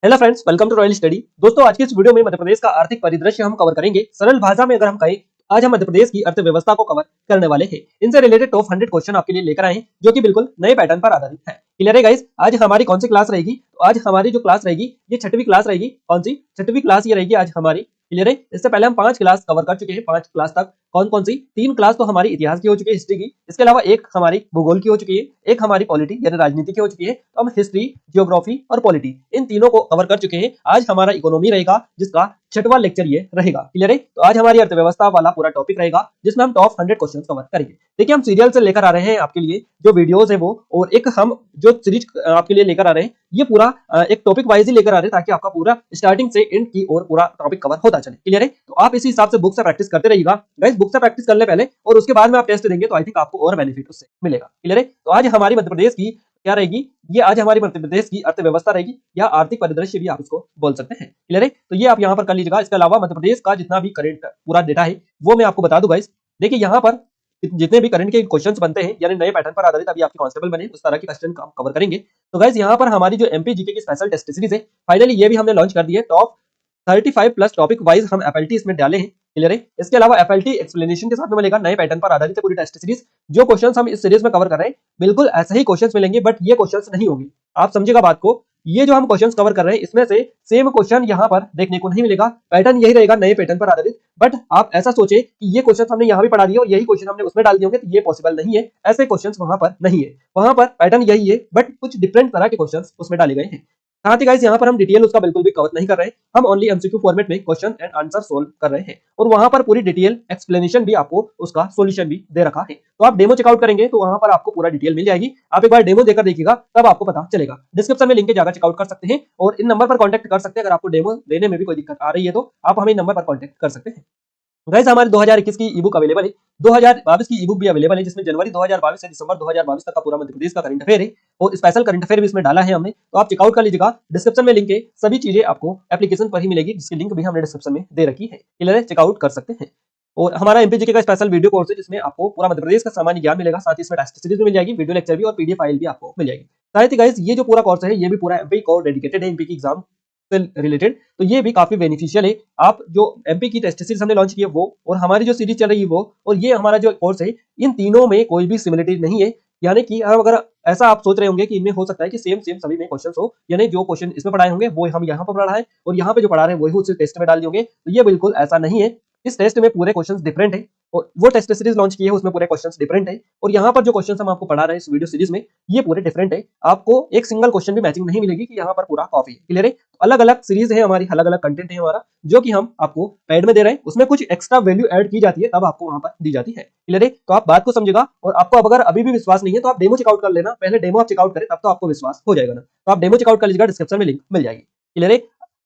Hello friends, welcome to Royal Study. दोस्तों, आज की इस वीडियो में मध्य प्रदेश का आर्थिक परिदृश्य हम कवर करेंगे। सरल भाषा में अगर हम कहें, आज हम मध्य प्रदेश की अर्थव्यवस्था को कवर करने वाले हैं। इनसे रिलेटेड टॉप 100 क्वेश्चन आपके लिए लेकर आए हैं, जो कि बिल्कुल नए पैटर्न पर आधारित है। क्लियर है गाइस? आज हमारी कौन सी क्लास रहेगी? तो आज हमारी जो क्लास रहेगी, ये 6वीं क्लास रहेगी। कौन सी 6वीं क्लास ये रहेगी आज हमारी। क्लियर है? इससे पहले हम 5 क्लास कवर कर चुके हैं। 5 क्लास तक कौन कौन सी? 3 क्लास तो हमारी इतिहास की हो चुकी है, हिस्ट्री की। इसके अलावा एक हमारी भूगोल की हो चुकी है, एक हमारी पॉलिटी यानी राजनीति की हो चुकी है। तो हम हिस्ट्री, ज्योग्राफी और पॉलिटी इन तीनों को कवर कर चुके हैं। आज हमारा इकोनॉमी रहेगा, जिसका 6वां लेक्चर ये रहेगा। क्लियर है? तो आज हमारी अर्थव्यवस्था वाला पूरा टॉपिक रहेगा, जिसमें हम टॉप 100 क्वेश्चन कवर करेंगे। देखिए, हम सीरियल से लेकर आ रहे हैं आपके लिए जो वीडियोस है वो, और एक हम जो सीरीज आपके लिए लेकर आ रहे हैं, ये पूरा एक टॉपिक वाइज ही लेकर आ रहे हैं, ताकि आपका पूरा स्टार्टिंग से एंड की और पूरा टॉपिक कवर होता चले। क्लियर है? तो आप इसी हिसाब से बुक से प्रैक्टिस करते रहिएगा गाइस। बुक से प्रैक्टिस करने पहले और उसके बाद में आप टेस्ट देंगे, तो आई थिंक आपको और बेनिफिट उससे मिलेगा। क्लियर है? तो आज हमारी मध्य प्रदेश की क्या रहेगी, ये आज हमारी मध्य प्रदेश की अर्थव्यवस्था रहेगी, या आर्थिक परिदृश्य भी आप इसको बोल सकते हैं। क्लियर है? तो ये आप यहाँ पर कर लीजिएगा। इसके अलावा मध्य प्रदेश का जितना भी करंट पूरा डेटा है वो मैं आपको बता दूं गाइस। देखिए, यहाँ पर जितने भी करंट के क्वेश्चंस बनते हैं, यानी नए पैटर्न पर आधारित अभी आपके कांस्टेबल बने, उस तरह के क्वेश्चन हम कवर करेंगे। तो गाइस, यहाँ पर हमारी जो एमपी जीके की स्पेशल टेस्ट सीरीज है, फाइनली ये भी हमने लॉन्च कर दी है। टॉप 35 प्लस टॉपिक वाइज हम एफएलटी इसमें डाले हैं। क्लियर है? इसके अलावा एफएलटी एक्सप्लेनेशन के साथ में मिलेगा, नए पैटर्न पर आधारित है पूरी टेस्ट सीरीज। जो क्वेश्चंस हम इस सीरीज में कवर कर रहे हैं, बिल्कुल ऐसे ही क्वेश्चंस मिलेंगे, बट ये क्वेश्चंस नहीं होंगे। आप समझिएगा बात को। ये जो हम क्वेश्चंस कवर कर रहे हैं, इसमें से सेम क्वेश्चन यहाँ पर देखने को नहीं मिलेगा। पैटर्न यही रहेगा, नए पैटर्न पर आधारित। बट आप ऐसा सोचे कि ये क्वेश्चन हमने यहाँ भी पढ़ा दिए और यही क्वेश्चन हमने उसमें डाल दिए होंगे, तो ये पॉसिबल नहीं है। ऐसे क्वेश्चंस वहां पर नहीं है। वहां पर पैटर्न यही है, बट कुछ डिफरेंट तरह के क्वेश्चंस उसमें डाले गए हैं। साथ ही गाइस, यहाँ पर हम डिटेल उसका बिल्कुल भी कवर नहीं कर रहे हैं। हम ओनली एमसीक्यू फॉर्मेट में क्वेश्चन एंड आंसर सोल्व कर रहे हैं, और वहां पर पूरी डिटेल एक्सप्लेनेशन भी आपको उसका सॉल्यूशन भी दे रखा है। तो आप डेमो चेकआउट करेंगे तो वहां पर आपको पूरा डिटेल मिल जाएगी। आप एक बार डेमो देकर देखिएगा, तब आपको पता चलेगा। डिस्क्रिप्शन में लिंक है, जाकर चेकआउट कर सकते हैं, और इन नंबर पर कॉन्टैक्ट कर सकते हैं। अगर आपको डेमो देने में भी कोई दिक्कत आ रही है, तो आप हमें नंबर पर कॉन्टैक्ट कर सकते हैं। गाइस, हमारे 2021 की ई बुक अवेलेबल है, 2022 की ई बुक भी अवेलेबल है, जिसमें जनवरी 2022 से दिसंबर 2022 तक का पूरा मध्य प्रदेश का करंट अफेयर है, और स्पेशल करंट अफेयर भी इसमें डाला है हमने। तो आप चेकआउट कर लीजिएगा। डिस्क्रिप्शन में लिंक है, सभी चीजें आपको एप्लीकेशन पर ही मिलेगी, जिसकी लिंक भी हमने डिस्क्रिप्शन में दे रखी है। क्लियर है? चेकआउट कर सकते हैं। और हमारा एमपीजीके का स्पेशल वीडियो कोर्स है, जिसमें आपको पूरा मध्य प्रदेश का सामान्य ज्ञान मिलेगा। साथ ही इसमें टेस्ट सीरीज भी मिल जाएगी, वीडियो लेक्चर भी, और पीडीएफ फाइल भी आपको मिल जाएगी। साथ ही गाइस, ये जो पूरा कोर्स है, ये भी पूरा एमपी को डेडिकेटेड है, एमपी की एग्जाम से रिलेटेड। तो ये भी काफी बेनिफिशियल है। आप जो एमपी की टेस्ट सीरीज हमने लॉन्च की है वो, और हमारी जो सीरीज चल रही है वो, और ये हमारा जो कोर्स है, इन तीनों में कोई भी सिमिलरिटी नहीं है। यानी कि हम अगर ऐसा आप सोच रहे होंगे कि इनमें हो सकता है कि सेम सेम सभी में क्वेश्चन हो, यानी जो क्वेश्चन इसमें पढ़ाए होंगे वो हम यहाँ पर पढ़ा है, और यहाँ पे जो पढ़ा रहे हैं वही उस टेस्ट में डाल दिए। तो ये बिल्कुल ऐसा नहीं है। इस टेस्ट में पूरे क्वेश्चंस डिफरेंट है, और वो टेस्ट सीरीज लॉन्च की है, उसमें पूरे क्वेश्चंस डिफरेंट है। और यहाँ पर जो क्वेश्चंस हम आपको पढ़ा रहे हैं इस वीडियो सीरीज में, ये पूरे डिफरेंट है। आपको एक सिंगल क्वेश्चन भी मैचिंग नहीं मिलेगी कि यहाँ पर पूरा कॉपी है। क्लियर है? अलग अलग सीरीज है हमारी, अलग अलग कंटेंट है हमारा, जो कि हम आपको पैड में दे रहे हैं। उसमें कुछ एक्स्ट्रा वैल्यू ऐड की जाती है, तब आपको वहां पर दी जाती है। क्लियर है? तो आप बात को समझेगा। और आपको अगर अभी भी विश्वास नहीं है, तो आप डेमो चेकआउट कर लेना। पहले डेमो आप चेकआउट करें, तब तो आपको विश्वास हो जाएगा ना। तो आप डेमो चेकआउट कर लीजिएगा, डिस्क्रिप्शन में लिंक मिल जाएगी। क्लियर है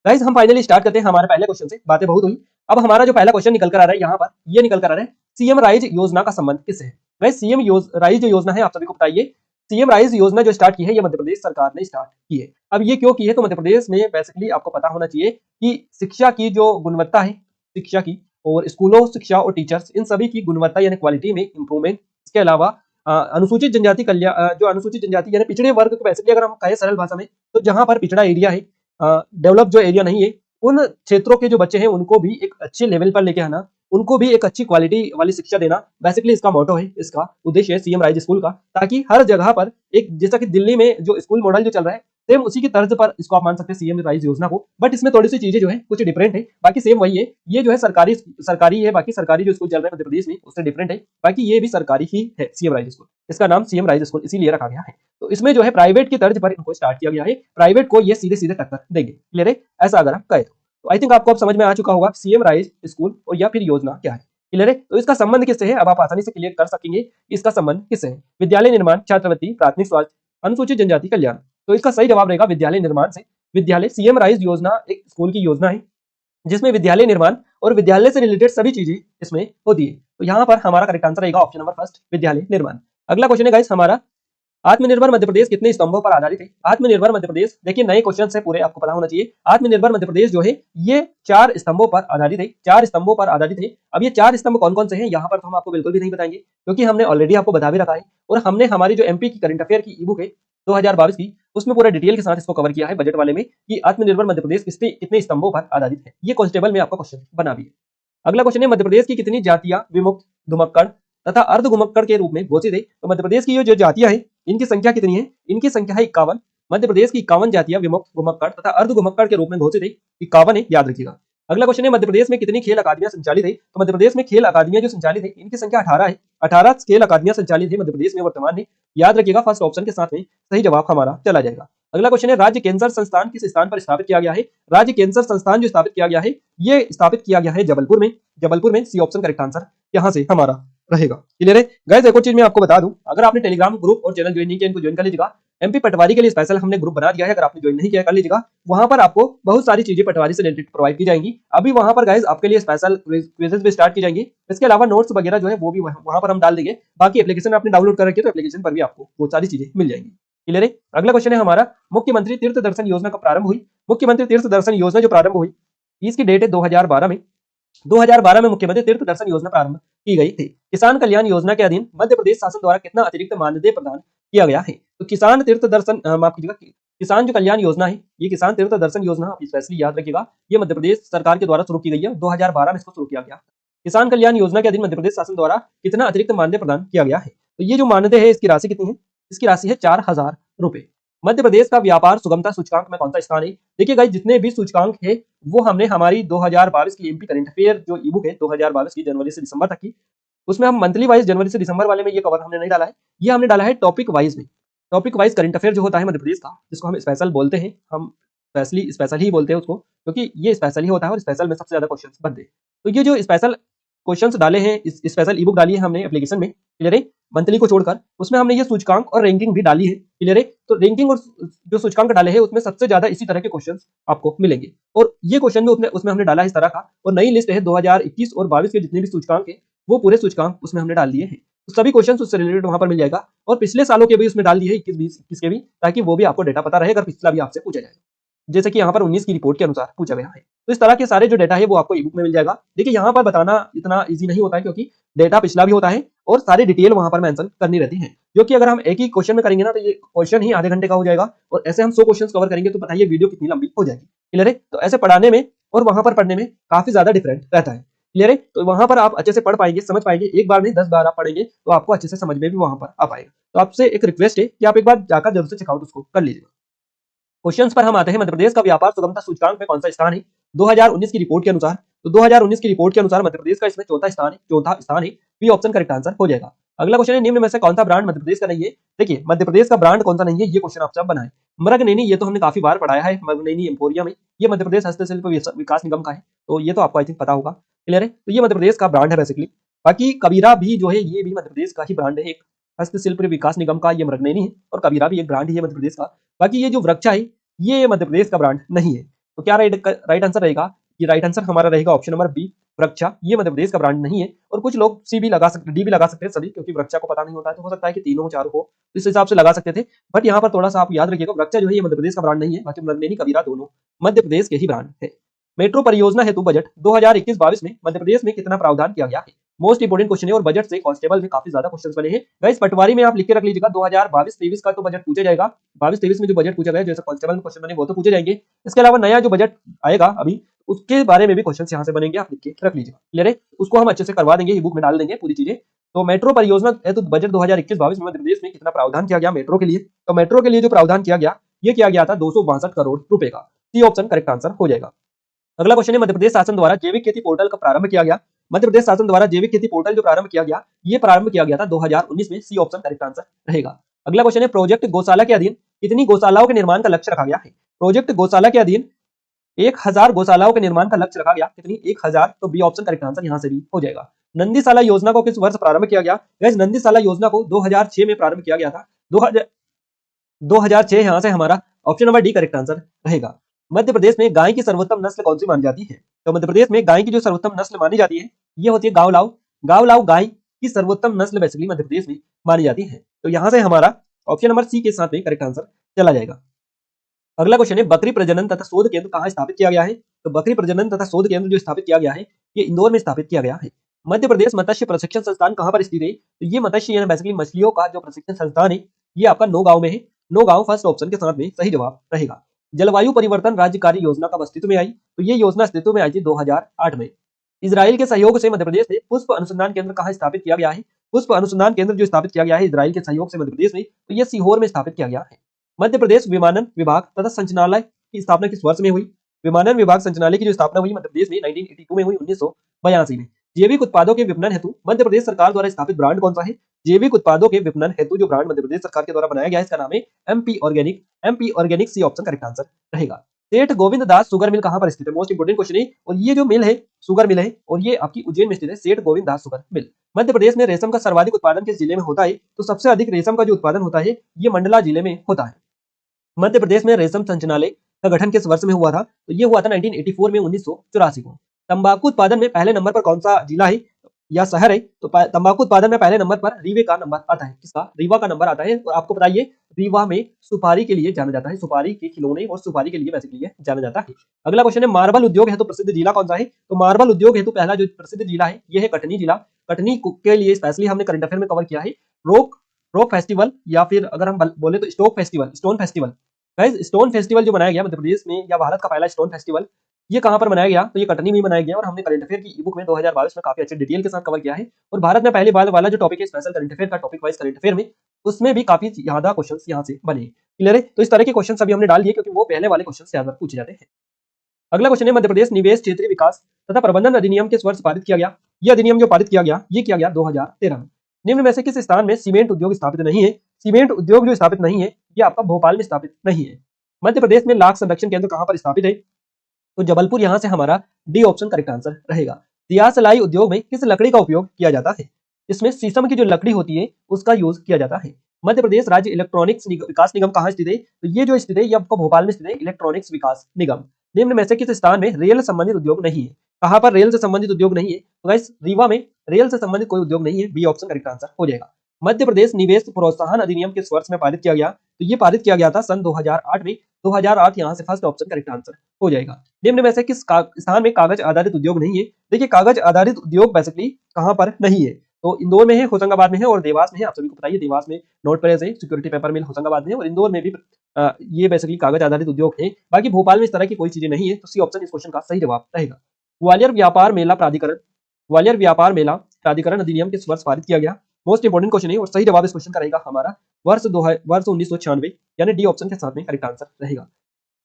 गाइस? हम फाइनली स्टार्ट करते हैं हमारे पहले क्वेश्चन से। बातें बहुत हुई, अब हमारा जो पहला क्वेश्चन निकल कर आ रहा है, यहाँ पर ये निकल कर आ रहा है, सीएम राइज योजना का संबंध किससे है? गाइस, सीएम राइज जो योजना है, आप सभी को बताइए। सीएम राइज योजना जो स्टार्ट की है, ये मध्य प्रदेश सरकार ने स्टार्ट की है। अब ये क्यों की है? तो मध्य प्रदेश में बेसिकली आपको पता होना चाहिए कि शिक्षा की जो गुणवत्ता है, शिक्षा की, और स्कूलों शिक्षा और टीचर्स, इन सभी की गुणवत्ता यानी क्वालिटी में इंप्रूवमेंट। इसके अलावा अनुसूचित जनजाति कल्याण, जो अनुसूचित जनजाति यानी पिछड़े वर्ग को, बेसिकली अगर हम कहें सरल भाषा में, तो जहां पर पिछड़ा एरिया है, डेवलप जो एरिया नहीं है, उन क्षेत्रों के जो बच्चे हैं उनको भी एक अच्छे लेवल पर लेके आना, उनको भी एक अच्छी क्वालिटी वाली शिक्षा देना, बेसिकली इसका मोटो है, इसका उद्देश्य है सीएम राइज स्कूल का। ताकि हर जगह पर एक, जैसा कि दिल्ली में जो स्कूल मॉडल जो चल रहा है, सेम उसी की तर्ज पर इसको आप मान सकते हैं सीएम राइज योजना को। बट इसमें थोड़ी सी चीजें जो है कुछ डिफरेंट है, बाकी सेम वही है। ये जो है सरकारी सरकारी है, बाकी सरकारी जो स्कूल चल रहे हैं मध्य प्रदेश में उससे डिफरेंट है। बाकी ये भी सरकारी ही है सीएम राइज स्कूल, इसका नाम सीएम राइज स्कूल इसीलिए रखा गया है। तो इसमें जो है प्राइवेट की तर्ज पर इनको स्टार्ट किया गया है, प्राइवेट को ये सीधे सीधे टक्कर देंगे। क्लियर है? ऐसा अगर आप कहे तो आई थिंक आपको अब समझ में आ चुका होगा सीएम राइज स्कूल और या फिर योजना क्या है। क्लियर है? तो इसका संबंध किससे है, अब आप आसानी से क्लियर कर सकेंगे इसका संबंध किससे है। विद्यालय निर्माण, छात्रवृत्ति, प्राथमिक स्वास्थ्य, अनुसूचित जनजाति कल्याण। तो इसका सही जवाब रहेगा विद्यालय निर्माण से। विद्यालय, सीएम राइज योजना एक स्कूल की योजना है, जिसमें विद्यालय निर्माण और विद्यालय से रिलेटेड सभी चीजें इसमें होती है। तो यहाँ पर हमारा करेक्ट आंसर रहेगा ऑप्शन नंबर फर्स्ट, विद्यालय निर्माण। अगला क्वेश्चन है गाइस हमारा, आत्मनिर्भर मध्य प्रदेश कितने स्तंभों पर आधारित है? आत्मनिर्भर मध्य प्रदेश, देखिए नए क्वेश्चन से पूरे आपको पता होना चाहिए। आत्मनिर्भर मध्य प्रदेश जो है ये 4 स्तंभों पर आधारित है, 4 स्तंभों पर आधारित है। अब ये 4 स्तंभ कौन कौन से हैं, यहाँ पर तो हम आपको बिल्कुल भी नहीं बताएंगे, क्योंकि हमने ऑलरेडी आपको बता भी रखा है। और हमने हमारी जो एमपी की करंट अफेयर की ई बुक है, 2022 की, उसमें पूरा डिटेल के साथ इसको कवर किया है बजट वाले में कि आत्मनिर्भर मध्य प्रदेश कितने स्तंभों पर आधारित है। ये कांस्टेबल में आपका क्वेश्चन बना भी है। अगला क्वेश्चन है, मध्य प्रदेश की कितनी जातियां विमुक्त, घुमक्कड़ तथा अर्ध घुमक्कड़ के रूप में घोषित है। तो मध्य प्रदेश की जो जातियां हैं इनकी संख्या कितनी है? इनकी संख्या है 51। मध्य प्रदेश की 51 जातियां विमुक्त, घुमक्कड़ तथा अर्ध घुमक्कड़ के रूप में घोषित है, 51 है, याद रखिएगा। अगला क्वेश्चन है, मध्य प्रदेश में कितनी खेल अकादमियां संचालित है? तो मध्य प्रदेश में खेल अकादमियां जो संचालित है इनकी संख्या 18 है। 18 खेल अकादमियां संचालित है मध्य प्रदेश में वर्तमान में, याद रखिएगा। फर्स्ट ऑप्शन के साथ में सही जवाब हमारा चला जाएगा। अगला क्वेश्चन है, राज्य कैंसर संस्थान किस स्थान पर स्थापित किया गया है? राज्य कैंसर संस्थान जो स्थापित किया गया है ये स्थापित किया गया है जबलपुर में। जबलपुर में, सी ऑप्शन करेक्ट आंसर यहां से हमारा रहेगा। क्लियर है गाइस? एक और चीज मैं आपको बता दूं, अगर आपने टेलीग्राम ग्रुप और चैनल ज्वाइन नहीं किया इनको ज्वाइन कर लीजिएगा। एमपी पटवारी के लिए स्पेशल हमने ग्रुप बना दिया है, अगर आपने ज्वाइन नहीं किया कर लीजिएगा। वहां पर आपको बहुत सारी चीजें पटवारी से रिलेटेड प्रोवाइड की जाएंगी। अभी वहां पर गाइस आपके लिए स्पेशल क्विजेस भी स्टार्ट की जाएंगी। इसके अलावा नोट्स वगैरह जो है वो भी वहां पर हम डाल देंगे। बाकी एप्लीकेशन आपने डाउनलोड कर रखी है तो एप्लीकेशन पर भी आपको बहुत सारी चीजें मिल जाएंगी। क्लियर है? अगला क्वेश्चन है हमारा, मुख्यमंत्री तीर्थ दर्शन योजना कब प्रारंभ हुई? मुख्यमंत्री तीर्थ दर्शन योजना जो प्रारंभ हुई इसकी डेट है 2012 में। 2012 में मुख्यमंत्री तीर्थ दर्शन योजना प्रारंभ की गई थी। किसान कल्याण योजना के अधीन मध्य प्रदेश शासन द्वारा कितना अतिरिक्त मानदेय प्रदान किया गया है? तो किसान तीर्थ दर्शन माफ कीजिएगा, किसान जो कल्याण योजना है, ये किसान तीर्थ दर्शन योजना आप स्पेशली याद रखिएगा, ये मध्य प्रदेश सरकार के द्वारा शुरू की गई है। 2012 में इसको शुरू किया गया। किसान कल्याण योजना के अधीन मध्य प्रदेश शासन द्वारा कितना अतिरिक्त मानदेय प्रदान किया गया है? तो ये जो मानदेय है इसकी राशि कितनी है? इसकी राशि है 4000 रुपए। मध्य प्रदेश का व्यापार सुगमता सूचकांक में कौन सा स्थान है? देखिए गाइस, जितने भी सूचकांक है वो हमने हमारी 2022 की एमपी करंट अफेयर जो ई बुक है 2022 की जनवरी से दिसंबर तक की, उसमें हम मंथली वाइज जनवरी से दिसंबर वाले में ये कवर हमने नहीं डाला है। ये हमने डाला है टॉपिक वाइज में। टॉपिक वाइज करंट अफेयर जो होता है मध्य प्रदेश का, जिसको हम स्पेशल बोलते हैं, हम स्पेशल ही बोलते हैं उसको, क्योंकि ये स्पेशल ही होता है और स्पेशल में सबसे ज्यादा क्वेश्चन बनते हैं। तो ये जो स्पेशल क्वेश्चंस डाले हैं, इस स्पेशल ई बुक डाली है हमने एप्लीकेशन में, क्लियर है, मंथली को छोड़कर, उसमें हमने ये सूचकांक और रैंकिंग भी डाली है। क्लियर है? तो रैंकिंग और जो सूचकांक डाले हैं उसमें सबसे ज्यादा इसी तरह के क्वेश्चंस आपको मिलेंगे, और ये क्वेश्चन भी उसमें हमने डाला है इस तरह का। और नई लिस्ट है 2021 और 22 के जितने भी सूचकांक है वो पूरे सूचकांक उसमें हमने डाल दिए हैं। तो सभी क्वेश्चन उससे रिलेटेड वहां पर मिल जाएगा, और पिछले सालों के भी उसमें डाल दिए है, 21-20 के भी, ताकि वो भी आपको डेटा पता रहे अगर पिछला भी आपसे पूछा जाए। जैसे कि यहाँ पर 19 की रिपोर्ट के अनुसार पूछा गया है। तो इस तरह के सारे जो डेटा है वो आपको ई बुक में मिल जाएगा। देखिए यहाँ पर बताना इतना इजी नहीं होता है, क्योंकि डेटा पिछला भी होता है और सारी डिटेल वहां पर मेंशन करनी रहती है, जो कि अगर हम एक ही क्वेश्चन में करेंगे ना तो ये क्वेश्चन ही आधे घंटे का हो जाएगा, और ऐसे हम 100 क्वेश्चन कवर करेंगे तो बताइए वीडियो कितनी लंबी हो जाएगी। क्लियर है? तो ऐसे पढ़ाने में और वहां पर पढ़ने में काफी ज्यादा डिफरेंट रहता है। क्लियर है? तो वहां पर आप अच्छे से पढ़ पाएंगे, समझ पाएंगे। एक बार नहीं 10 बार आप पढ़ेंगे तो आपको अच्छे से समझ में भी वहां पर आ पाएगा। तो आपसे एक रिक्वेस्ट है कि आप एक बार जाकर जरूर से चेकआउट उसको कर लीजिएगा। क्वेश्चंस पर हम आते हैं। मध्य प्रदेश का व्यापार सुगमता सूचकांक में कौन सा स्थान है 2019 की रिपोर्ट के अनुसार? तो 2019 की रिपोर्ट के अनुसार मध्य प्रदेश का इसमें चौथा स्थान है। बी ऑप्शन करेक्ट आंसर हो जाएगा। अगला क्वेश्चन है, निम्न में से कौन सा ब्रांड मध्य प्रदेश का नहीं है? देखिए, मध्य प्रदेश का ब्रांड कौन सा नहीं है, ये क्वेश्चन आपसे बनाए। मृगनयनी, ये तो हमने काफी बार पढ़ाया है, मृगनयनी एम्पोरियम है, ये मध्य प्रदेश हस्तशिल्प विकास निगम का है, तो ये तो आपको आई थिंक पता होगा। क्लियर है? तो ये मध्य प्रदेश का ब्रांड है बेसिकली। बाकी कबीरा भी जो है ये भी मध्य प्रदेश का ही ब्रांड है, एक हस्तशिल्प विकास निगम का ये मृगनयनी है, और कबीरा भी एक ब्रांड ही है मध्य प्रदेश का। बाकी ये जो वृक्षा है ये मध्य प्रदेश का ब्रांड नहीं है। तो क्या राइट आंसर रहेगा? ये राइट आंसर हमारा रहेगा ऑप्शन नंबर बी, वृक्षा। ये मध्य प्रदेश का ब्रांड नहीं है। और कुछ लोग सी भी लगा सकते, डी भी लगा सकते हैं सभी, क्योंकि वृक्षा को पता नहीं होता है, तो हो सकता है कि तीनों चारों हो, इस हिसाब से लगा सकते थे। बट यहाँ पर थोड़ा सा आप याद रखिएगा, वृक्षा जो है ये मध्य प्रदेश का ब्रांड नहीं है, बाकी मृगनयनी कबीरा दोनों मध्य प्रदेश के ही ब्रांड है। मेट्रो परियोजना हेतु बजट 2021-22 में मध्य प्रदेश में कितना प्रावधान किया गया है? मोस्ट इंपोर्टेंट क्वेश्चन है, और बजट से कांस्टेबल में काफी ज्यादा क्वेश्चंस बने हैं। गाइस पटवारी में आप लिख के रख लीजिएगा, 2022-23 का तो बजट पूछा जाएगा। 22-23 में जो बजट पूछा गया, जैसे कांस्टेबल में क्वेश्चन बने वो तो पूछे जाएंगे। इसके अलावा नया जो बजट आएगा अभी, उसके बारे में भी क्वेश्चन यहाँ से बनेंगे, आप लिख के रख लीजिएगा। क्लियर है? उसको हम अच्छे से करवा देंगे, ई बुक में डाल देंगे पूरी चीजें। तो मेट्रो परियोजना है तो बजट 2021-22 में मध्य प्रदेश में कितना प्रावधान किया गया मेट्रो के लिए? तो मेट्रो के लिए जो प्रावधान किया गया, ये किया गया था 262 करोड़ रुपए का। सी ऑप्शन करेक्ट आंसर हो जाएगा। अगला क्वेश्चन है, मध्य प्रदेश शासन द्वारा जैविक खेती पोर्टल का प्रारंभ किया गया? मध्य प्रदेश शासन द्वारा जैविक खेती पोर्टल जो प्रारंभ किया गया, ये प्रारंभ किया गया था 2019 में। सी ऑप्शन करेक्ट आंसर रहेगा। अगला क्वेश्चन है, प्रोजेक्ट गौशाला के अधीन कितनी गौशालाओं के निर्माण का लक्ष्य रखा गया है? प्रोजेक्ट गौशाला के अधीन 1000 गौशालाओं के निर्माण का लक्ष्य रखा गया। कितनी? 1000। तो बी ऑप्शन करेक्ट आंसर यहाँ से भी हो जाएगा। नंदीशाला योजना को किस वर्ष प्रारंभ किया गया? गाइस नंदीशाला योजना को 2006 में प्रारंभ किया गया था। 2006 यहाँ से हमारा option number D correct answer रहेगा। मध्य प्रदेश में गाय की सर्वोत्तम नस्ल कौन सी मानी जाती है? तो मध्य प्रदेश में गाय की जो सर्वोत्तम नस्ल मानी जाती है ये होती है गावलाव। गावलाव गाय की सर्वोत्तम नस्ल बेसिकली मध्य प्रदेश में मानी जाती है। तो यहाँ से हमारा ऑप्शन नंबर सी के साथ में करेक्ट आंसर चला जाएगा। अगला क्वेश्चन है, बकरी प्रजनन तथा शोध केंद्र कहाँ स्थापित किया गया है? तो बकरी प्रजनन तथा शोध केंद्र जो स्थापित किया गया है ये इंदौर में स्थापित किया गया है। मध्य प्रदेश मत्स्य प्रशिक्षण संस्थान कहाँ पर स्थित है? तो ये मत्स्य यानी बेसिकली मछलियों का जो प्रशिक्षण संस्थान है ये आपका नौगांव में है। नौगांव फर्स्ट ऑप्शन के साथ में सही जवाब रहेगा। जलवायु परिवर्तन राज्य कार्य योजना कब अस्तित्व में आई? तो ये योजना अस्तित्व में आई थी 2008 में। इजराइल के सहयोग से मध्य प्रदेश में पुष्प अनुसंधान केंद्र कहाँ स्थापित किया गया है? पुष्प अनुसंधान केंद्र जो स्थापित किया गया है इजराइल के सहयोग से मध्य प्रदेश में, तो ये सीहोर में स्थापित किया गया है। मध्य प्रदेश विमानन विभाग तथा संचालनालय की स्थापना किस वर्ष में हुई? विमानन विभाग संचालनालय की जो स्थापना हुई मध्य प्रदेश में 1982 में हुई, 1982 में। जैविक उत्पादों के विपणन हेतु मध्य प्रदेश सरकार द्वारा स्थापित ब्रांड कौन सा है? जैविक उत्पादों के विपणन हेतु जो ब्रांड मध्य प्रदेश सरकार के द्वारा बनाया गया है इसका नाम है MP organic. MP organic C option correct answer रहेगा। सेठ गोविंद दास शुगर मिल कहां पर स्थित है? मोस्ट इंपोर्टेंट क्वेश्चन है। और ये जो मिल है शुगर मिल है और ये आपकी उज्जैन में स्थित है, सेठ गोविंद दास शुगर मिल। मध्य प्रदेश में रेशम का सर्वाधिक उत्पादन किस जिले में होता है? तो सबसे अधिक रेशम का जो उत्पादन होता है ये मंडला जिले में होता है। मध्य प्रदेश में रेशम संचालनालय का गठन किस वर्ष में हुआ था? तो ये हुआ था 1984 में, 1984 को। तंबाकू उत्पादन में पहले नंबर पर कौन सा जिला है या शहर है? तो तंबाकू उत्पादन में पहले नंबर पर रीवा का नंबर आता है। किसका? रीवा का नंबर आता है। और आपको बताइए रीवा में सुपारी के लिए जाना जाता है, सुपारी के खिलौने और सुपारी के लिए बेसिकली जाना जाता है। अगला क्वेश्चन है मार्बल उद्योग है तो प्रसिद्ध जिला कौन सा है? तो मार्बल उद्योग हेतु पहला जो प्रसिद्ध जिला है ये है कटनी जिला। कटनी के लिए स्पेशली हमने करंट अफेयर में कवर किया है रोक फेस्टिवल, या फिर अगर हम बोले तो stone festival. Guys stone festival जो मनाया गया मध्य प्रदेश में या भारत का पहला स्टोन फेस्टिवल, ये कहां पर मनाया गया? तो ये कटनी में मनाया गया। और हमने करंट अफेयर की ई बुक में 2022 में काफी अच्छे डिटेल के साथ कवर किया है। और भारत में पहली बार वाला जो टॉपिक है स्पेशल करंट अफेयर का, टॉपिक वाइज करंट अफेयर में, उसमें भी काफी ज्यादा क्वेश्चंस यहां से बने। क्लियर है? तो इस तरह के क्वेश्चन अभी हमने डाल दिए क्योंकि वो पहले वाले क्वेश्चन से ज्यादा पूछे जाते हैं। अगला क्वेश्चन है मध्य प्रदेश निवेश क्षेत्रीय विकास तथा प्रबंधन अधिनियम किस वर्ष पारित किया गया? यह अधिनियम जो पारित किया गया ये किया गया 2013 में। निम्न में से किस स्थान में सीमेंट उद्योग स्थापित नहीं है? सीमेंट उद्योग जो स्थापित नहीं है ये आपका भोपाल में स्थापित नहीं है। मध्य प्रदेश में लाख संरक्षण केंद्र कहां पर स्थापित है? तो जबलपुर, यहां से हमारा डी ऑप्शन करेक्ट आंसर रहेगा। दियासलाई उद्योग में किस लकड़ी का उपयोग किया जाता है? इसमें शीशम की जो लकड़ी होती है उसका यूज किया जाता है। मध्य प्रदेश राज्य इलेक्ट्रॉनिक्स विकास निगम कहां स्थित है? तो ये जो स्थित है ये आपको भोपाल में स्थित है, इलेक्ट्रॉनिक्स विकास निगम। निम्न में से किस स्थान में रेल संबंधित उद्योग नहीं है? कहां पर रेल से संबंधित उद्योग नहीं है? तो गाइस रीवा में रेल से संबंधित कोई उद्योग नहीं है, बी ऑप्शन करेक्ट आंसर हो जाएगा। मध्य प्रदेश निवेश प्रोत्साहन अधिनियम किस वर्ष में पारित किया गया? तो ये पारित किया गया था सन 2008 में। 2008 यहां से फर्स्ट ऑप्शन करेक्ट आंसर हो जाएगा। निम्न में से किस स्थान में कागज आधारित उद्योग नहीं है? देखिए कागज आधारित उद्योग बेसिकली कहां पर नहीं है? तो इंदौर में है, होशंगाबाद में है और देवास में है। आप सभी को बताइए देवास में नोट प्रेस है, सिक्योरिटी पेपर मिल होशंगाबाद में है और इंदौर में भी ये बेसिकली कागज आधारित उद्योग है। बाकी भोपाल में इस तरह की कोई चीजें नहीं है। तो सी ऑप्शन इस क्वेश्चन का सही जवाब रहेगा। ग्वालियर व्यापार मेला प्राधिकरण अधिनियम किस वर्ष पारित किया गया? मोस्ट इंपोर्टेंट क्वेश्चन है और सही जवाब इस क्वेश्चन का रहेगा हमारा वर्ष 1996, यानी डी ऑप्शन के साथ में करेक्ट आंसर रहेगा।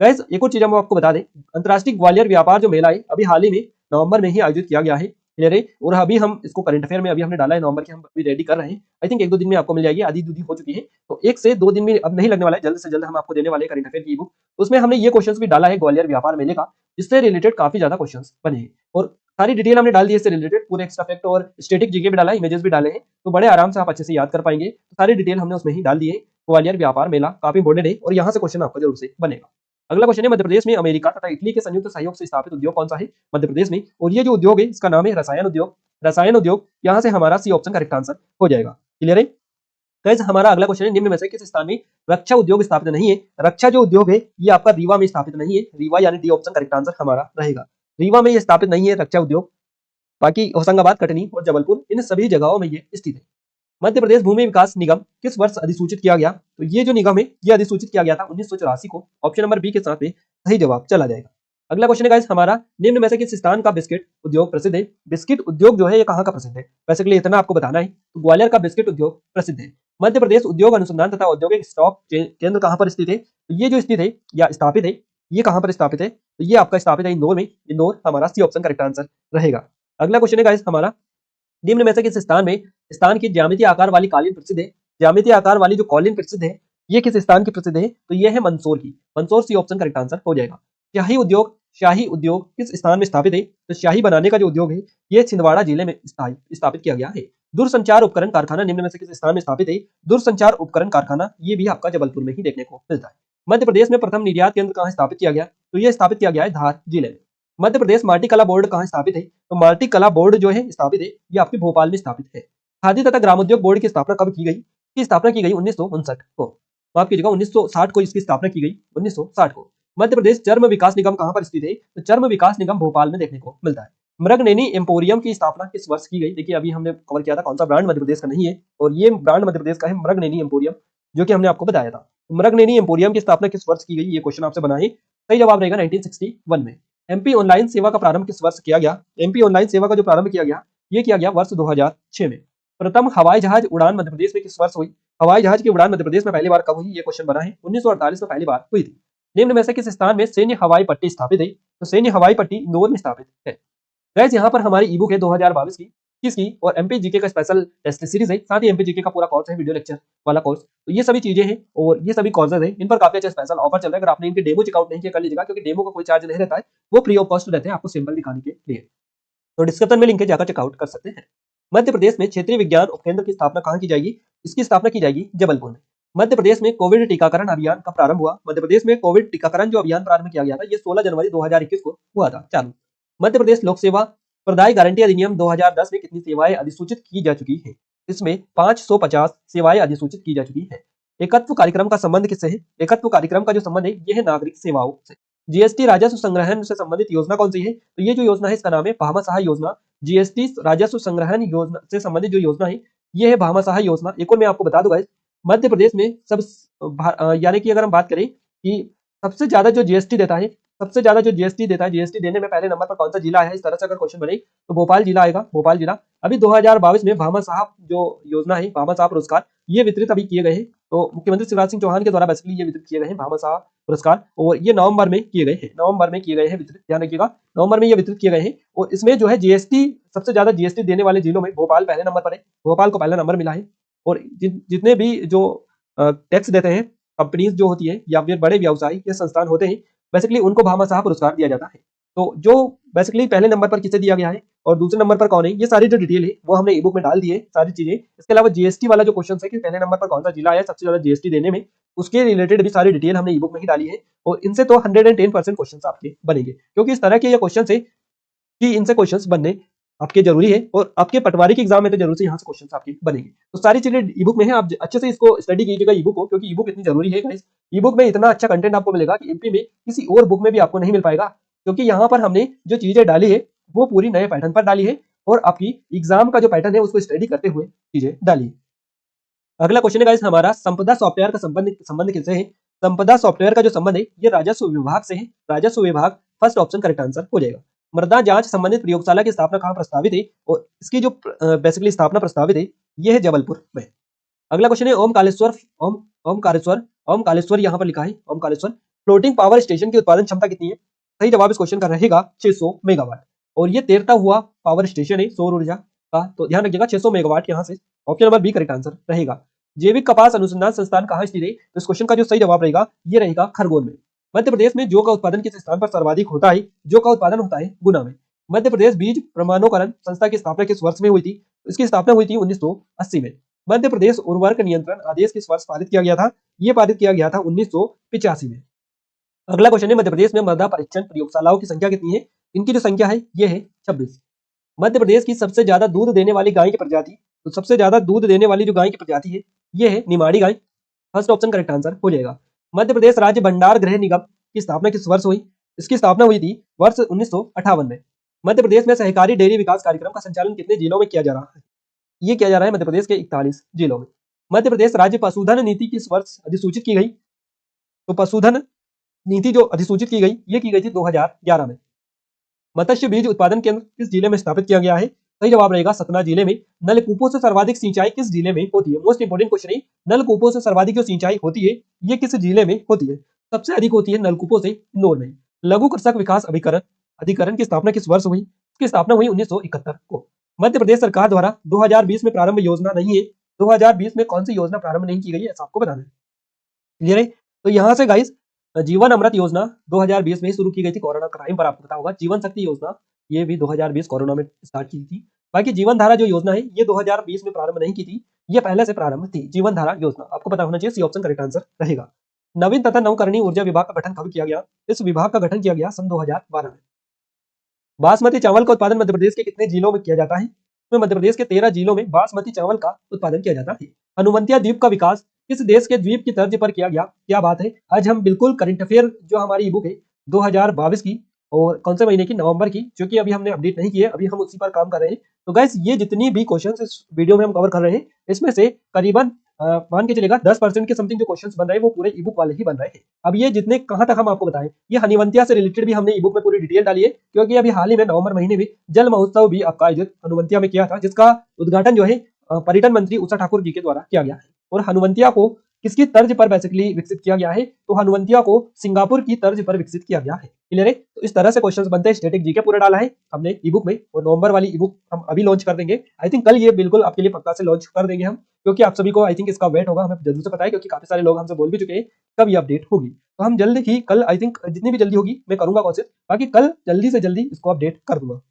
गाइस एक और चीज हम आपको बता दें, अंतर्राष्ट्रीय ग्वालियर व्यापार जो मेला है अभी हाल ही में नवंबर में ही आयोजित किया गया है। क्लियर है? और अभी हम इसको करंट अफेयर में अभी हमने डाला है नवंबर की, हम अभी रेडी कर रहे हैं। आई थिंक 1-2 दिन में आपको मिल जाएगी, आधी दूधी हो चुकी है। तो 1 से 2 दिन में अब नहीं लगने वाला है, जल्द से जल्द हम आपको देने वाले हैं करंट अफेयर की बुक। उसमें हमने ये क्वेश्चंस भी डाला है ग्वालियर व्यापार मेले का, जिससे रिलेटेड काफी ज्यादा क्वेश्चंस बने हैं और सारी डिटेल हमने डाल दी है इससे रिलेटेड। पूरे एक्स्ट्रा फैक्ट और स्टैटिक जीके भी डाला है, इमेजेस भी डाले हैं, तो बड़े आराम से आप अच्छे से याद कर पाएंगे। तो सारी डिटेल हमने उसमें ही डाल दी है। ग्वालियर व्यापार मेला काफी इंपोर्टेंट है और यहाँ से क्वेश्चन आपका जरूर से बनेगा। अगला क्वेश्चन है मध्य प्रदेश में अमेरिका तथा इटली के संयुक्त सहयोग से स्थापित उद्योग कौन सा है मध्य प्रदेश में? और ये जो उद्योग है इसका नाम है रसायन उद्योग। रसायन उद्योग, यहाँ से हमारा सी ऑप्शन करेक्ट आंसर हो जाएगा। क्लियर है? गाइस हमारा अगला क्वेश्चन है निम्न में से किस स्थान में रक्षा उद्योग स्थापित नहीं है? रक्षा जो उद्योग है ये आपका रीवा में स्थापित नहीं है। रीवा यानी डी ऑप्शन करेक्ट आंसर हमारा रहेगा। रीवा में ये स्थापित नहीं है रक्षा उद्योग। बाकी होशंगाबाद, कटनी और जबलपुर इन सभी जगहों में ये स्थित है। मध्य प्रदेश भूमि विकास निगम किस वर्ष अधिसूचित किया गया? तो ये जो निगम है ये अधिसूचित किया गया था 1984 को। ऑप्शन नंबर बी के साथ में सही जवाब चला जाएगा। अगला क्वेश्चन है गाइस हमारा निम्न में से किस स्थान का बिस्किट उद्योग प्रसिद्ध है? बिस्किट उद्योग जो है ये कहाँ का प्रसिद्ध है? बेसिकली इतना आपको बताना है। तो ग्वालियर का बिस्किट उद्योग प्रसिद्ध है। मध्य प्रदेश उद्योग अनुसंधान तथा औद्योगिक स्टॉक केंद्र कहाँ पर स्थित है? तो ये जो स्थित है या स्थापित है ये कहाँ पर स्थापित है? तो ये आपका स्थापित है इंदौर में। इंदौर हमारा सी ऑप्शन करेक्ट आंसर रहेगा। अगला क्वेश्चन है गाइस हमारा निम्न में से किस स्थान की ज्यामितीय आकार वाली कालीन प्रसिद्ध है? ज्यामितीय आकार वाली जो कालीन प्रसिद्ध है ये किस स्थान की प्रसिद्ध है? तो ये है मंदसौर की। Mandsaur C option correct answer हो जाएगा। शाही उद्योग किस स्थान में स्थापित है? तो शाही बनाने का जो उद्योग है ये छिंदवाड़ा जिले में स्थापित किया गया है। दूरसंचार उपकरण कारखाना निम्न में से किस स्थान में स्थापित है? दूरसंचार उपकरण कारखाना ये भी आपका जबलपुर में ही देखने को मिलता है। मध्य प्रदेश में प्रथम निर्यात केंद्र कहाँ स्थापित किया गया? तो ये स्थापित किया गया है धार जिले में। मध्य प्रदेश माटी कला बोर्ड कहाँ स्थापित है? तो माटी कला बोर्ड जो है स्थापित है ये आपके भोपाल में स्थापित है। खादी तथा ग्रामोद्योग बोर्ड की स्थापना कब की गई? की स्थापना की गई 1959 को। माफ कीजिएगा 1960 को इसकी स्थापना की गई, 1960 को। मध्य प्रदेश चर्म विकास निगम कहाँ पर स्थित है? तो चर्म विकास निगम भोपाल में देखने को मिलता है। मृगनयनी एम्पोरियम की स्थापना किस वर्ष की गई? देखिए अभी हमने कवर किया था कौन सा ब्रांड मध्य प्रदेश का नहीं है और ये ब्रांड मध्य प्रदेश का है मृगनयनी एम्पोरियम, जो कि हमने आपको बताया था। मृगनेनी एम्पोरियम की स्थापना किस वर्ष की गई, ये क्वेश्चन आपसे बना है। सही जवाब रहेगा 1961 में। एमपी ऑनलाइन सेवा का प्रारंभ किस वर्ष किया गया? एमपी ऑनलाइन सेवा का जो प्रारंभ किया गया, ये किया गया वर्ष 2006 में। प्रथम हवाई जहाज उड़ान मध्य प्रदेश में किस वर्ष हुई? हवाई जहाज की उड़ान मध्य प्रदेश में पहली बार कब हुई, ये क्वेश्चन बना है। 1948 में पहली बार हुई थी। निम्न में से किस स्थान में सैन्य हवाई पट्टी स्थापित है? तो सैन्य हवाई पट्टी इंदौर में स्थापित है। गैस यहाँ पर हमारी ई बुक है 2022 की, किसकी, और एमपी जीके का स्पेशल टेस्ट सीरीज है, साथ ही एमपी जीके का पूरा कोर्स है, वीडियो लेक्चर वाला कोर्स। तो ये सभी चीजें हैं और ये सभी कोर्सेज हैं, इन पर काफी अच्छा स्पेशल ऑफर चल रहा है। अगर आपने इनके डेमो चेकआउट नहीं किया कर लीजिएगा, क्योंकि डेमो का कोई चार्ज नहीं रहता है, वो फ्री ऑफ कॉस्ट रहते हैं आपको सिंपल दिखाने के लिए। तो डिस्क्रिप्शन में लिंक है, जाकर चेकआउट कर सकते हैं। मध्य प्रदेश में क्षेत्रीय विज्ञान उपकेंद्र की स्थापना कहाँ की जाएगी? इसकी स्थापना की जाएगी जबलपुर में। मध्य प्रदेश में कोविड टीकाकरण अभियान का प्रारंभ हुआ। मध्य प्रदेश में कोविड टीकाकरण जो अभियान प्रारंभ किया गया था, ये 16 जनवरी 2021 को हुआ था चालू। मध्य प्रदेश लोक सेवा प्रदाय गारंटी अधिनियम 2010 में कितनी सेवाएं अधिसूचित की जा चुकी है? इसमें 550 सेवाएं अधिसूचित की जा चुकी है। एकत्व कार्यक्रम का संबंध किससे है? एकत्व कार्यक्रम का जो संबंध है, यह है नागरिक सेवाओं से। जीएसटी राजस्व संग्रहण से संबंधित योजना कौन सी है? तो ये जो योजना है, इसका नाम है भामाशाह योजना। जीएसटी राजस्व संग्रहण योजना से संबंधित जो योजना है, ये है भामाशाह योजना। एक और मैं आपको बता दूंगा, मध्य प्रदेश में यानी कि अगर हम बात करें कि सबसे ज्यादा जो जीएसटी देता है, सबसे ज्यादा जो जीएसटी देता है, जीएसटी देने में पहले नंबर पर कौन सा जिला है, इस तरह से अगर क्वेश्चन बने तो भोपाल जिला आएगा, भोपाल जिला। अभी 2022 में भामाशाह जो योजना है, भामाशाह पुरस्कार, ये वितरित अभी किए गए हैं। तो मुख्यमंत्री शिवराज सिंह चौहान के द्वारा बेसिकली ये वितरित किए गए हैं भामाशाह पुरस्कार, और ये नवंबर में किए गए हैं, नवंबर में किए गए हैं वितरित, ध्यान रखिएगा, नवंबर में ये वितरित किए गए हैं। और इसमें जो है जीएसटी, सबसे ज्यादा जीएसटी देने वाले जिलों में भोपाल पहले नंबर पर है, भोपाल को पहला नंबर मिला है। और जितने भी जो टैक्स देते हैं कंपनीज जो होती है या फिर बड़े व्यवसायी या संस्थान होते हैं, बेसिकली उनको भामाशाह पुरस्कार दिया जाता है। तो जो बेसिकली पहले नंबर पर किसे दिया गया है और दूसरे नंबर पर कौन है, ये सारी जो डिटेल है वो हमने ई बुक में डाल दी है सारी चीजें। इसके अलावा जीएसटी वाला जो क्वेश्चन है कि पहले नंबर पर कौन सा जिला है सबसे ज्यादा जीएसटी देने में, उसके रिलेटेड भी सारी डिटेल हमने ई बुक में ही डाली है। और इनसे तो 110% क्वेश्चन आपके बनेंगे, क्योंकि इस तरह के ये क्वेश्चन है कि इनसे क्वेश्चंस बनने आपके जरूरी है, और आपके पटवारी के एग्जाम में तो जरूर से यहाँ से क्वेश्चंस आपके बनेंगे। तो सारी चीजें ई बुक में है, आप अच्छे से इसको स्टडी कीजिएगा ई बुक को, क्योंकि ई बुक इतनी जरूरी है गाइस। ई बुक में इतना अच्छा कंटेंट आपको मिलेगा कि एमपी में किसी और बुक में भी आपको नहीं मिल पाएगा, क्योंकि यहाँ पर हमने जो चीजें डाली है वो पूरी नए पैटर्न पर डाली है, और आपकी एग्जाम का जो पैटर्न है उसको स्टडी करते हुए चीजें डाली है। अगला क्वेश्चन है गाइस हमारा, संपदा सॉफ्टवेयर का संबंध किससे है? संपदा सॉफ्टवेयर का जो संबंध है, ये राजस्व विभाग से है। राजस्व विभाग फर्स्ट ऑप्शन करेक्ट आंसर हो जाएगा। मृदा जांच संबंधित प्रयोगशाला की स्थापना कहाँ प्रस्तावित है? और इसकी जो बेसिकली स्थापना प्रस्तावित है, ये है जबलपुर में। अगला क्वेश्चन है ओमकारेश्वर, ओमकारेश्वर यहाँ पर लिखा है ओमकारेश्वर फ्लोटिंग पावर स्टेशन की उत्पादन क्षमता कितनी है? सही जवाब इस क्वेश्चन का रहेगा 600 मेगावाट, और ये तैरता हुआ पावर स्टेशन है सौर ऊर्जा का। तो ध्यान रखिएगा 600 मेगावाट यहाँ से option number B correct answer रहेगा। जैविक कपास अनुसंधान संस्थान कहाँ स्थित है? तो इस क्वेश्चन का जो सही जवाब रहेगा ये रहेगा खरगोन में। मध्य प्रदेश में जौ का उत्पादन किस स्थान पर सर्वाधिक होता है? जौ का उत्पादन होता है गुना में। मध्य प्रदेश बीज प्रमाणीकरण संस्था की स्थापना किस वर्ष में हुई थी? इसकी स्थापना हुई थी 1980 में। मध्य प्रदेश उर्वरक नियंत्रण आदेश किस वर्ष पारित किया गया था? ये पारित किया गया था 1985 में। अगला क्वेश्चन है, मध्य प्रदेश में मृदा परीक्षण प्रयोगशालाओं की संख्या कितनी है? इनकी जो संख्या है ये है 26। मध्य प्रदेश की सबसे ज्यादा दूध देने वाली गाय की प्रजाति, तो सबसे ज्यादा दूध देने वाली जो गाय की प्रजाति है ये है निमाड़ी गाय, फर्स्ट ऑप्शन करेक्ट आंसर हो जाएगा। मध्य प्रदेश राज्य भंडार गृह निगम की स्थापना किस वर्ष हुई? इसकी स्थापना हुई थी वर्ष 1958 में। मध्य प्रदेश में सहकारी डेयरी विकास कार्यक्रम का संचालन कितने जिलों में किया जा रहा है? ये किया जा रहा है मध्य प्रदेश के 41 जिलों में। मध्य प्रदेश राज्य पशुधन नीति किस वर्ष अधिसूचित की गई? तो पशुधन नीति जो अधिसूचित की गई, ये की गई थी 2011 में। मत्स्य बीज उत्पादन केंद्र किस जिले में स्थापित किया गया है? सही जवाब रहेगा सतना जिले में। नलकूपों से सर्वाधिक सिंचाई किस जिले में होती है? मोस्ट इंपोर्टेंट क्वेश्चन है, नलकूपों से सर्वाधिक जो सिंचाई होती है ये किस जिले में होती है? सबसे अधिक होती है नलकूपों से इंदौर में। लघु कृषक विकास अधिकरण की स्थापना किस वर्ष हुई? इसकी स्थापना हुई 1971 को। मध्य प्रदेश सरकार द्वारा 2020 में प्रारंभ योजना नहीं है, 2020 में कौन सी योजना प्रारंभ नहीं की गई है, ऐसा आपको बताना है। क्लियर है? तो यहाँ से गाइस जीवन अमृत योजना 2020 में ही शुरू की गई थी, कोरोना टाइम पर आपको पता होगा। जीवन शक्ति योजना ये भी 2020 कोरोना में स्टार्ट की थी। बाकी जीवन धारा जो योजना है ये 2020 में प्रारंभ नहीं की थी, ये पहले से प्रारंभ थी। जीवन धारा योजना आपको पता होना चाहिए, सी ऑप्शन करेक्ट आंसर रहेगा। नवीन तथा नवकरणीय ऊर्जा विभाग का गठन कब किया गया? इस विभाग का गठन किया गया सन 2012 में। बासमती चावल का उत्पादन मध्य प्रदेश के कितने जिलों में किया जाता है? तो मध्य प्रदेश के 13 जिलों में बासमती चावल का उत्पादन किया जाता है। हनुमंतिया द्वीप का विकास किस देश के द्वीप की तर्ज पर किया गया? क्या बात है, आज हम बिल्कुल करंट अफेयर जो हमारी ई बुक है 2022 की, और कौन से महीने की, नवंबर की, जो कि अभी हमने अपडेट नहीं की है, अभी हम उसी पर काम कर रहे हैं। तो गाइस ये जितनी भी क्वेश्चन इस वीडियो में हम कवर कर रहे हैं, इसमें से करीबन मान के चलेगा 10% के समथिंग जो क्वेश्चंस बन रहे हैं वो पूरे ई बुक वाले ही बन रहे हैं। अब ये जितने कहाँ तक हम आपको बताएं, ये हनीवंतिया से रिलेटेड भी हमने ई बुक में पूरी डिटेल डाली है, क्योंकि अभी हाल ही में नवंबर महीने में जल महोत्सव भी आपका आयोजित हनुवंतिया में किया था, जिसका उद्घाटन जो है पर्यटन मंत्री उषा ठाकुर जी के द्वारा किया गया है। और हनुवंतिया को किसकी तर्ज पर बेसिकली विकसित किया गया है, तो हनुवंतिया को सिंगापुर की तर्ज पर विकसित किया गया है। क्लियर है? तो इस तरह से क्वेश्चंस बनते हैं। स्टैटिक जीके पूरा डाला है हमने ई बुक में, और नवंबर वाली ई बुक हम अभी लॉन्च कर देंगे। आई थिंक कल ये बिल्कुल आपके लिए पक्का से लॉन्च कर देंगे हम, क्योंकि आप सभी को आई थिंक इसका वेट होगा, हमें जरूर से पता है, क्योंकि काफी सारे लोग हमसे बोल भी चुके हैं कब ये अपडेट होगी। तो हम जल्द ही कल, आई थिंक जितनी भी जल्दी होगी मैं करूंगा कोशिश, बाकी कल जल्दी से जल्दी इसको अपडेट कर दूंगा।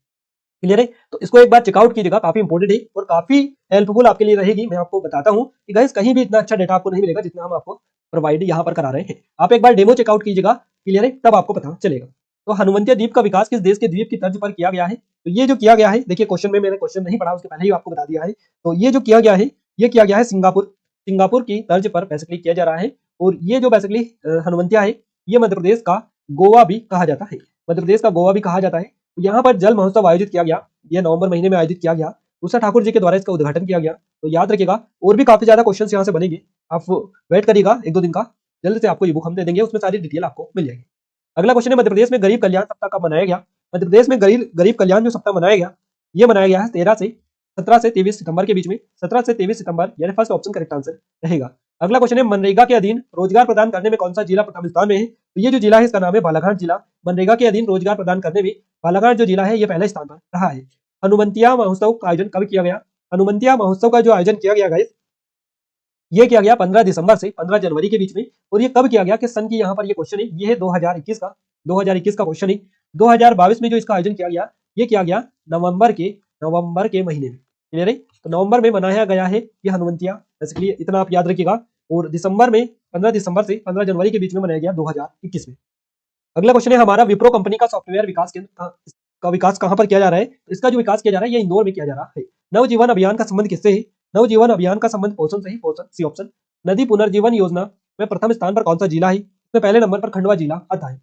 क्लियर है? तो इसको एक बार चेकआउट कीजिएगा, काफी इंपॉर्टेंट है और काफी हेल्पफुल आपके लिए रहेगी। मैं आपको बताता हूँ कि गाइस कहीं भी इतना अच्छा डेटा आपको नहीं मिलेगा जितना हम आपको प्रोवाइड यहाँ पर करा रहे हैं। आप एक बार डेमो चेकआउट कीजिएगा, क्लियर है, तब आपको पता चलेगा। तो हनुवंतिया द्वीप का विकास किस देश के द्वीप की तर्ज पर किया गया है? तो ये जो किया गया है, देखिए क्वेश्चन में मैंने क्वेश्चन नहीं पढ़ा, उसके पहले ही आपको बता दिया है। तो ये जो किया गया है, ये किया गया है सिंगापुर की तर्ज पर बेसिकली किया जा रहा है। और ये जो बेसिकली हनुवंतिया है, ये मध्य प्रदेश का गोवा भी कहा जाता है, मध्य प्रदेश का गोवा भी कहा जाता है। यहाँ पर जल महोत्सव आयोजित किया गया, यह नवंबर महीने में आयोजित किया गया, उषा ठाकुर जी के द्वारा इसका उद्घाटन किया गया। तो याद रखिएगा, और भी काफी ज्यादा क्वेश्चंस यहाँ से बनेंगे, आप वेट करिएगा 1-2 दिन का, जल्द से आपको ये बुक हम दे देंगे, उसमें सारी डिटेल आपको मिल जाएगी। अगला क्वेश्चन है, मध्य प्रदेश में गरीब कल्याण सप्ताह कब मनाया गया? मध्य प्रदेश में गरीब कल्याण जो सप्ताह मनाया गया, ये मनाया गया है 17 से 23 सितंबर के बीच में, 17 से 23 सितंबर, यानी फर्स्ट ऑप्शन करेक्ट आंसर रहेगा। अगला क्वेश्चन है, मनरेगा के अधीन रोजगार प्रदान करने में कौन सा जिला प्रथम स्थान में है? तो ये जो जिला है इसका नाम है बालाघाट जिला। मनरेगा के अधीन रोजगार प्रदान करने में बालाघाट जो जिला है ये पहले स्थान पर रहा है। हनुवंतिया महोत्सव का आयोजन कब किया गया? हनुवंतिया महोत्सव का जो आयोजन किया गया गाइस, ये किया गया 15 दिसंबर से 15 जनवरी के बीच में। और ये कब किया गया, किस सन की यहाँ पर ये क्वेश्चन है, ये है 2021 का, 2021 का क्वेश्चन है। 2022 में जो इसका आयोजन किया गया, ये किया गया नवंबर के महीने में। क्लियर है? तो नवंबर में मनाया गया है ये हनुवंतिया, बेसिकली इतना आप याद रखिएगा। और दिसंबर में 15 दिसंबर से 15 जनवरी के बीच में मनाया गया 2021 में। अगला क्वेश्चन है हमारा, विप्रो कंपनी का सॉफ्टवेयर विकास केंद्र का विकास कहां पर किया जा रहा है? तो इसका जो विकास किया जा रहा है ये इंदौर में किया जा रहा है। नवजीवन अभियान का संबंध किससे है? नवजीवन अभियान का संबंध पोषण से ही, पोषण सी ऑप्शन। नदी पुनर्जीवन योजना में प्रथम स्थान पर कौन सा जिला है? इसमें पहले नंबर पर खंडवा जिला आता है।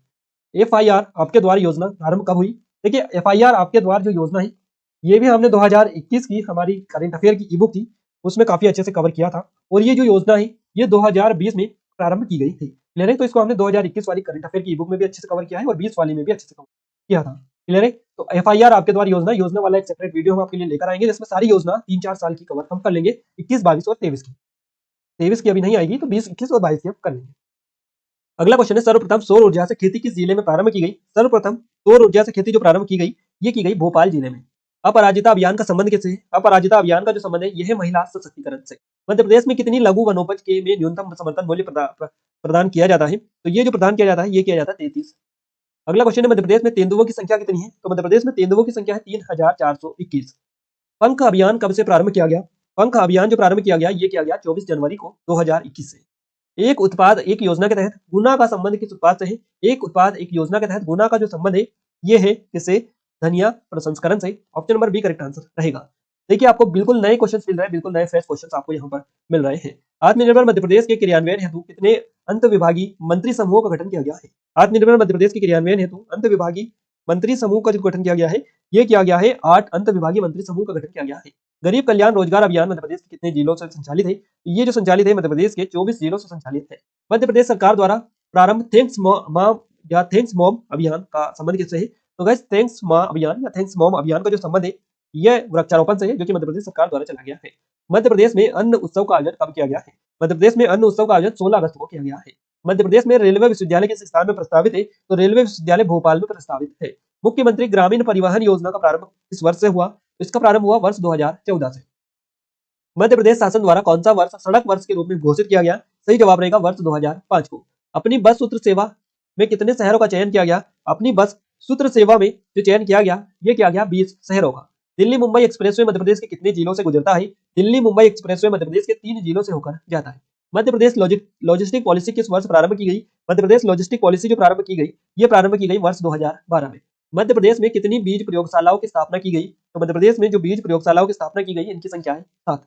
एफआईआर आपके द्वार योजना प्रारंभ कब हुई? देखिए एफआईआर आपके द्वार जो योजना है, ये भी हमने 2021 की हमारी करंट अफेयर की ई बुक थी, उसमें काफी अच्छे से कवर किया था। और ये जो योजना है ये 2020 में प्रारंभ की गई थी। क्लियर है? तो इसको हमने 2021 वाली करंट अफेयर की ई बुक में भी अच्छे से कवर किया है और 20 वाली में भी अच्छे से कवर किया था। क्लियर है? तो एफआईआर आपके द्वारा योजना वाला एक सेपरेट वीडियो हम आपके लिए लेकर आएंगे, जिसमें सारी योजना 3-4 साल की कवर हम कर लेंगे, 21, 22 और 23 की। 23 की अभी नहीं आएगी, तो 20, 21 और 22 की हम कर लेंगे। अगला क्वेश्चन है, सर्वप्रथम सौर ऊर्जा से खेती किस जिले में प्रारंभ की गई? सर्वप्रथम सौर ऊर्जा से खेती जो प्रारंभ की गई, ये की गई भोपाल जिले में। अपराजिता अभियान का संबंध किससे है? अपराजिता अभियान का जो संबंध है यह है महिला सशक्तिकरण से। मध्य प्रदेश में कितनी लघु वनोपज के में न्यूनतम समर्थन मूल्य प्रदान किया जाता है? तो ये जो प्रदान किया जाता है ये किया जाता है 33। अगला क्वेश्चन है, मध्य प्रदेश में तेंदुओं की संख्या कितनी है? तो मध्य प्रदेश में तेंदुओं की संख्या है 3421। पंख अभियान कब से प्रारंभ किया गया? पंख अभियान जो प्रारंभ किया गया ये किया गया 24 जनवरी को 2021 से। एक उत्पाद एक योजना के तहत गुना का संबंध किस उत्पाद से है? एक उत्पाद एक योजना के तहत गुना का जो संबंध है ये है किससे? धनिया प्रसंस्करण से। Option number B correct answer रहेगा। देखिए आपको बिल्कुल नए क्वेश्चंस मिल रहे हैं, बिल्कुल नए फ्रेश क्वेश्चंस आपको यहाँ पर मिल रहे हैं। आत्मनिर्भर मध्य प्रदेश के क्रियान्वयन हेतु कितने अंत विभागीय मंत्री समूहों का गठन किया गया है? आत्मनिर्भर मध्य प्रदेश के क्रियान्वयन हेतु अंत विभागीय मंत्री समूह का जो गठन किया गया है ये किया गया है 8 अंत विभागीय मंत्री समूह का गठन किया गया है। गरीब कल्याण रोजगार अभियान मध्य प्रदेश के कितने जिलों से संचालित है? ये जो संचालित है मध्य प्रदेश के 24 जिलों से संचालित है। मध्य प्रदेश सरकार द्वारा प्रारंभ थैंक्स मॉम अभियान का संबंध किससे है? तो गाइस थैंक्स मां अभियान या थैंक्स मॉम अभियान का जो संबंध है यह वृक्षारोपण से है, जो कि मध्य प्रदेश सरकार द्वारा चला गया है। मध्य प्रदेश में अन्न उत्सव का आयोजन कब किया गया है? मध्य प्रदेश में अन्न उत्सव का आयोजन 16 अगस्त को किया गया है। मध्य प्रदेश में रेलवे विश्वविद्यालय किस स्थान में प्रस्तावित है? तो रेलवे विश्वविद्यालय भोपाल में प्रस्तावित है। मुख्यमंत्री ग्रामीण परिवहन योजना का प्रारंभ किस वर्ष से हुआ? इसका प्रारंभ हुआ वर्ष 2014 से। मध्य प्रदेश शासन द्वारा कौन सा वर्ष सड़क वर्ष के रूप में घोषित किया गया? सही जवाब रहेगा वर्ष 2005 को। अपनी बस सूत्र सेवा में कितने शहरों का चयन किया गया? अपनी बस सूत्र सेवा में जो चयन किया गया ये किया गया 20 शहरों का। दिल्ली मुंबई एक्सप्रेसवे मध्य प्रदेश के कितने जिलों से गुजरता है? दिल्ली मुंबई एक्सप्रेसवे मध्य प्रदेश के 3 जिलों से होकर जाता है। मध्य प्रदेश लॉजिस्टिक पॉलिसी किस वर्ष प्रारंभ की गई? मध्य प्रदेश लॉजिस्टिक पॉलिसी जो प्रारंभ की गई ये प्रारंभ की गई वर्ष 2012 में। मध्य प्रदेश में कितनी बीज प्रयोगशालाओं की स्थापना की गई? तो मध्य प्रदेश में जो बीज प्रयोगशालाओं की स्थापना की गई इनकी संख्या है 7।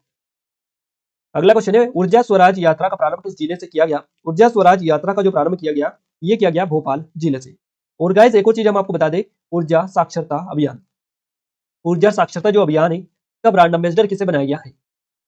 अगला क्वेश्चन है, ऊर्जा स्वराज यात्रा का प्रारंभ किस जिले से किया गया? ऊर्जा स्वराज यात्रा का जो प्रारंभ किया गया ये किया गया भोपाल जिले से। और गाइस एक और चीज हम आपको बता दें, ऊर्जा साक्षरता अभियान, ऊर्जा साक्षरता जो अभियान है इसका ब्रांड एम्बेसडर किसे बनाया गया है?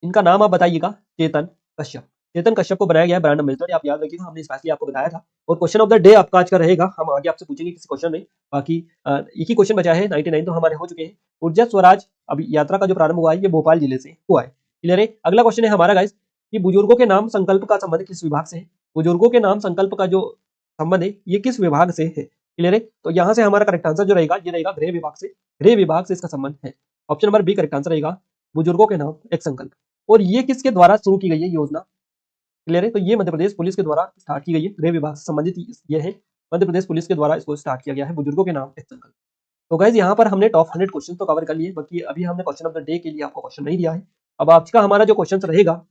इनका नाम आप बताइएगा। चेतन, कश्यप। चेतन कश्यप को बनाया गया है ब्रैंडम मेल्टन, आप याद रखिएगा, हमने स्पेशली आपको बताया था। और क्वेश्चन ऑफ द डे आपका आज का रहेगा, हम आगे आपसे पूछेंगे किसी क्वेश्चन में। बाकी एक ही क्वेश्चन बचा है, 99 तो हमारे हो चुके हैं। ऊर्जा स्वराज अभी यात्रा का जो प्रारंभ हुआ है ये भोपाल जिले से हुआ है। क्लियर है। अगला क्वेश्चन है हमारा गाइस कि बुजुर्गों के नाम संकल्प का संबंध किस विभाग से है। बुजुर्गों के नाम संकल्प का जो संबंध है ये किस विभाग से है। क्लियर है। तो यहाँ से हमारा करेक्ट आंसर जो रहेगा ये रहेगा गृह विभाग से। गृह विभाग से इसका संबंध है। Option number B correct answer रहेगा, बुजुर्गों के नाम एक संकल्प। और ये किसके द्वारा शुरू की गई है योजना। क्लियर है। तो ये मध्य प्रदेश पुलिस के द्वारा स्टार्ट की गई है, गृह विभाग से संबंधित ये है। मध्य प्रदेश पुलिस के द्वारा इसको स्टार्ट किया गया है, बुजुर्गों के नाम एक संकल्प। तो गाइज यहाँ पर हमने टॉप 100 क्वेश्चन तो कवर कर लिए, बाकी अभी हमने क्वेश्चन ऑफ द डे के लिए आपको क्वेश्चन नहीं दिया है। अब आज का हमारा जो क्वेश्चन रहेगा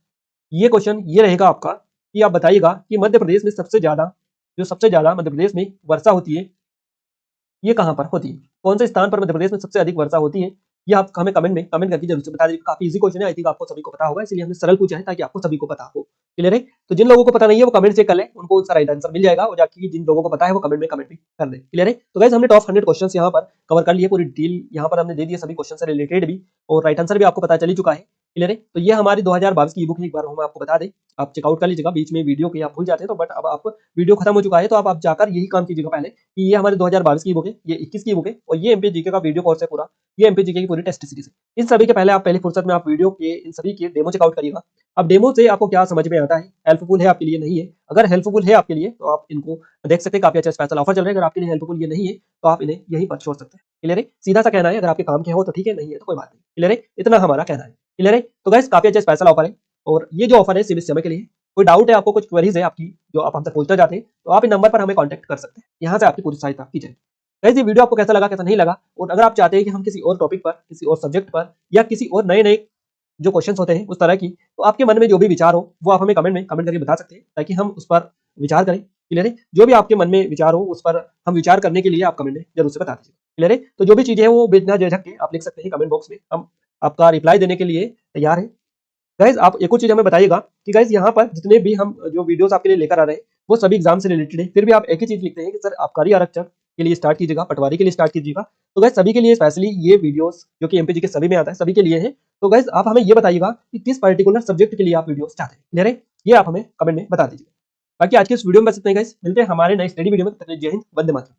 ये क्वेश्चन ये रहेगा आपका कि आप बताइएगा कि मध्य प्रदेश में सबसे ज्यादा मध्य प्रदेश में वर्षा होती है ये कहाँ पर होती है। कौन से स्थान पर मध्य प्रदेश में सबसे अधिक वर्षा होती है ये आप हमें कमेंट करके जरूर से बता दीजिए। काफी इजी क्वेश्चन है, आई थिंक आपको सभी को पता होगा, इसलिए हमने सरल पूछा है ताकि आपको सभी को पता हो। क्लियर है। तो जिन लोगों को पता नहीं है वो कमेंट से कर ले, उनको उसका राइट आंसर मिल जाएगा। और जाके जिन लोगों को पता है वो कमेंट भी कर दे। क्लियर है। तो गाइस हमने टॉप 100 क्वेश्चंस यहाँ पर कवर कर लिए, पूरी डिटेल यहाँ पर हमने दे दी है सभी क्वेश्चन से रिलेटेड भी, और राइट आंसर भी आपको पता चल ही चुका है। क्लियर है। तो ये हमारी 2022 की ई बुक है, एक बार हम आपको बता दें, आप चेकआउट कर लीजिएगा। बीच में वीडियो के आप भूल जाते हैं तो बट अब आप वीडियो खत्म हो चुका है तो अब आप जाकर यही काम कीजिएगा पहले कि ये हमारे 2022 की बुक है, ये 21 की बुक है, और ये एमपी जीके का वीडियो कोर्स है पूरा, ये एमपी जीके की पूरी टेस्ट सीरीज है। इन सभी के पहले आप पहली फुर्सत में आप वीडियो के इन सभी के डेमो चेकआउट करिएगा। अब डेमो से आपको क्या समझ में आता है, हेल्पफुल है आपके लिए नहीं है। अगर हेल्पफुल है आपके लिए तो आप इनको देख सकते हैं, काफी अच्छा स्पेशल ऑफर चल रहा है। अगर आपके लिए हेल्पफुल ये नहीं है तो आप इन्हें यहीं पर छोड़ सकते हैं। क्लियर है। सीधा सा कहना है, अगर आपके काम के हो तो ठीक है, नहीं है तो कोई बात नहीं। क्लियर है। इतना हमारा कहना है। क्लियर है। तो गाइस काफी अच्छा स्पेशल ऑफर है, और ये जो ऑफर है सीमित समय के लिए। कोई डाउट है आपको, कुछ क्वेरीज है आपकी जो आप हमसे पूछना चाहते हैं तो आप इन नंबर पर हमें कांटेक्ट कर सकते हैं, यहाँ से आपकी पूरी सहायता की जाए। गाइस ये वीडियो आपको कैसा लगा कैसा नहीं लगा, और अगर आप चाहते हैं कि हम किसी और टॉपिक पर, किसी और सब्जेक्ट पर, या किसी और नए जो क्वेश्चंस होते हैं उस तरह की, तो आपके मन में जो भी विचार हो वो आप हमें कमेंट करके बता सकते हैं ताकि हम उस पर विचार करें। क्लियर है। जो भी आपके मन में विचार हो उस पर हम विचार करने के लिए आप कमेंट में जरूर से बता दीजिए। क्लियर है। तो जो भी चीजें हैं वो बिना झिझक के आप लिख सकते हैं कमेंट बॉक्स में, हम आपका रिप्लाई देने के लिए तैयार है। गाइज आप एक और चीज हमें बताइएगा कि गाइज यहाँ पर जितने भी हम जो वीडियोस आपके लिए लेकर आ रहे हैं वो सभी एग्जाम से रिलेटेड है, फिर भी आप एक ही चीज लिखते हैं कि सर आबकारी आरक्षण के लिए स्टार्ट कीजिएगा, पटवारी के लिए स्टार्ट कीजिएगा। तो गाइज सभी के लिए स्पेशली ये वीडियोस जो कि एमपीजी के सभी में आता है, सभी के लिए है। तो गाइज आप हमें ये बताइएगा कि किस पर्टिकुलर सब्जेक्ट के लिए आप वीडियो चाहते हैं। क्लियर है। ये आप हमें कमेंट में बता दीजिए। बाकी आज के इस वीडियो में बस इतना ही गाइज, मिलते हैं हमारे नए स्टडी वीडियो में। जय हिंद, वंदे मातरम।